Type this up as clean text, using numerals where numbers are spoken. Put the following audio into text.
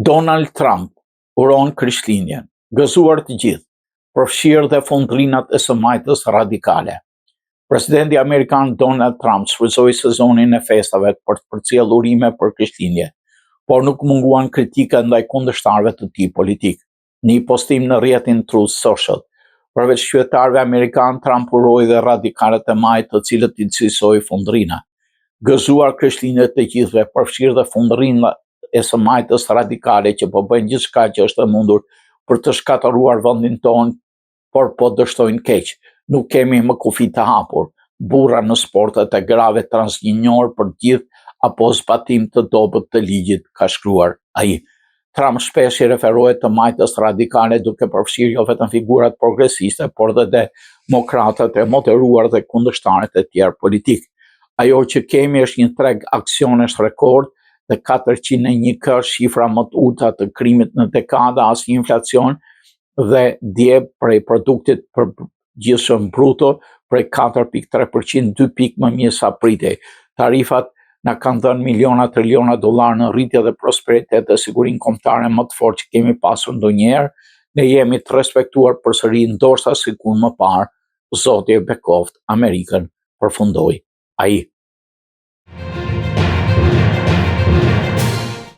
Donald Trump uron Krishtlindjen, gëzuar të gjithë, përfshirë dhe fundrinat e së majtës radikale. Presidenti Amerikan Donald Trump shfrytëzoi sezonin e festave për të përcjellë urime për Krishtlindje, por nuk munguan kritika ndaj kundërshtarëve të tij politik. Në një postim në rrjetin Truth Social, përveç qytetarëve amerikan, Trump uroi dhe radikalet e majtë të cilët I cilësoi fundrina. Gëzuar Krishtlindjet të gjithëve, përfshirë dhe fundrina e së majtës radikale që po bëjnë gjithçka që është e mundur për të shkatëruar vendin tonë, por po dështojnë keq. Nuk kemi më kufi të hapur, burra në sportet e grave transgjinjor për gjithë apo zbatim të dobët të ligjit, ka shkruar ai. Trump shpesh I referohet të majtës radikale duke përfshirë jo vetëm figurat progresiste, por dhe demokratët e moderuar dhe kundërshtarët e tjerë politik. Ajo që kemi është një treg aksionesh rekord dhe 401 kërë shifra më të ulta të krimit në dekada, asnjë inflacion dhe dje prej produktit përgjithshëm bruto prej 4.3%, 2 pikë më mirë sa pritej. Tarifat na kanë dhënë miliona triliona dollar në rritje dhe prosperitet dhe sigurinë kombëtare më të fortë që kemi pasur ndonjëherë. Ne jemi të respektuar përsëri, ndoshta sikur më parë, Zoti e bekoft Amerikën, përfundoi ai.